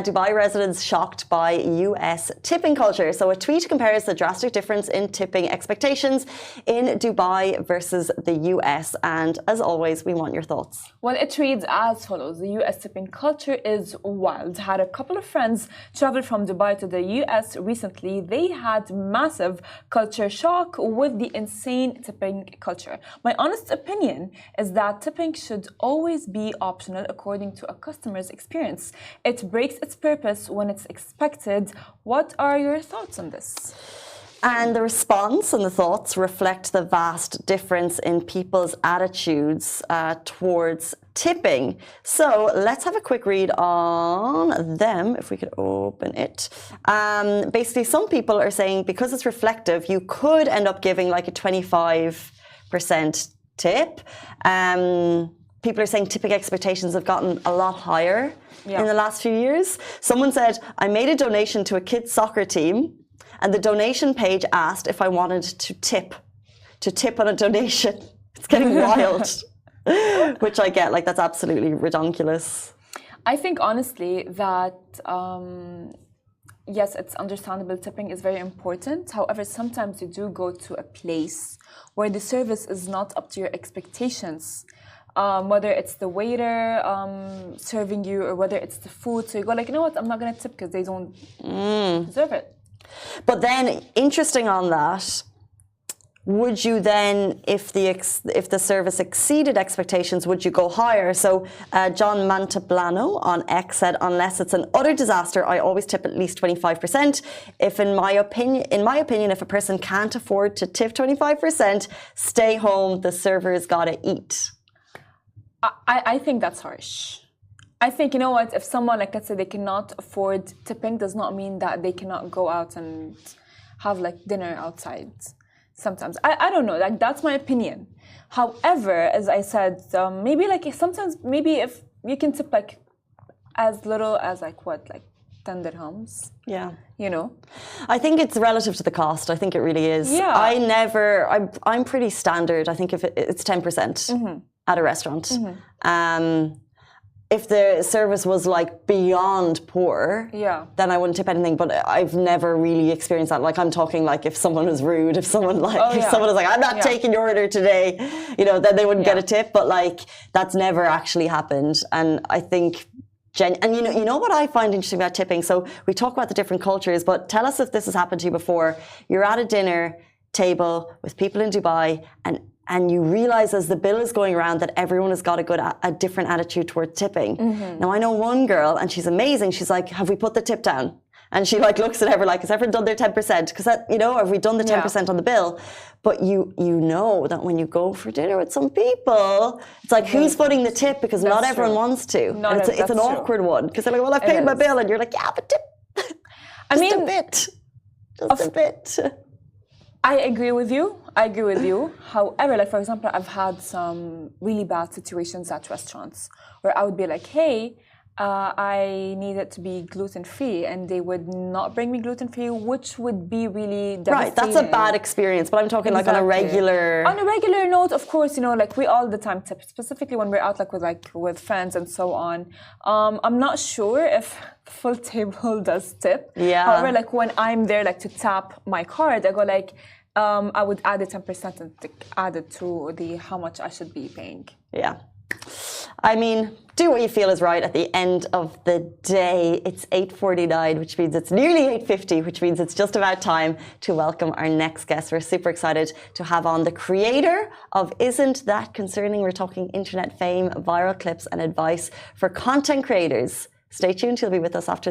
Dubai residents shocked by US tipping culture. So a tweet compares the drastic difference in tipping expectations in Dubai versus the US. And as always, we want your thoughts. Well, it reads as follows. The US tipping culture is wild. Had a couple of friends travel from Dubai to the US recently. They had massive culture shock with the insane tipping culture. My honest opinion is that tipping should always be optional according to a customer's experience. It breaks its purpose when it's expected. What are your thoughts on this? And the response and the thoughts reflect the vast difference in people's attitudes towards tipping. So let's have a quick read on them, if we could open it. Basically, some people are saying because it's reflective, you could end up giving like a 25% tip. People are saying tipping expectations have gotten a lot higher in the last few years. Someone said, I made a donation to a kids' soccer team, and the donation page asked if I wanted to tip on a donation. It's getting wild, which I get, like, that's absolutely redonkulous. I think, honestly, that, yes, it's understandable. Tipping is very important. However, sometimes you do go to a place where the service is not up to your expectations. Whether it's the waiter serving you or whether it's the food. So you go like, you know what, I'm not going to tip because they don't deserve it. But then, interesting on that, would you then, if the service exceeded expectations, would you go higher? So John Mantablano on X said, unless it's an utter disaster, I always tip at least 25%. If in my opinion, if a person can't afford to tip 25%, stay home, the server's gotta eat. I think that's harsh. I think, you know what, if someone, like, let's say they cannot afford tipping, does not mean that they cannot go out and have, like, dinner outside sometimes. I don't know, like, that's my opinion. However, as I said, maybe, like, sometimes, maybe if you can tip, like, as little as, like, what, like, 10 dirhams. Yeah. You know? I think it's relative to the cost. I think it really is. Yeah. I'm pretty standard. I think if it's 10%. At a restaurant. If the service was like beyond poor, then I wouldn't tip anything. But I've never really experienced that. Like, I'm talking like if someone was rude, if someone was like, I'm not taking your order today, you know, then they wouldn't get a tip. But like, that's never actually happened. And I think, and you know what I find interesting about tipping? So we talk about the different cultures, but tell us if this has happened to you before. You're at a dinner table with people in Dubai, and you realize as the bill is going around that everyone has got a different attitude towards tipping. Now, I know one girl, and she's amazing. She's like, have we put the tip down? And she like looks at everyone like, has everyone done their 10%? Because that, you know, have we done the 10% on the bill? But you know that when you go for dinner with some people, it's like, who's footing the tip? Because not everyone wants to. It's an awkward one. Because they're like, well, I've paid my bill. And you're like, yeah, but tip. I mean, a bit. Just a bit. I agree with you. However, like, for example, I've had some really bad situations at restaurants where I would be like, hey, I need it to be gluten-free, and they would not bring me gluten-free, which would be really devastating. Right, that's a bad experience, but I'm talking like on a regular... On a regular note, of course, you know, like, we all the time tip, specifically when we're out with friends and so on. I'm not sure if the full table does tip. Yeah. However, like, when I'm there, like, to tap my card, I go like, I would add the 10% and add it to how much I should be paying. Yeah. I mean, do what you feel is right at the end of the day. It's 8:49, which means it's nearly 8:50, which means it's just about time to welcome our next guest. We're super excited to have on the creator of Isn't That Concerning? We're talking internet fame, viral clips and advice for content creators. Stay tuned. He'll be with us after this.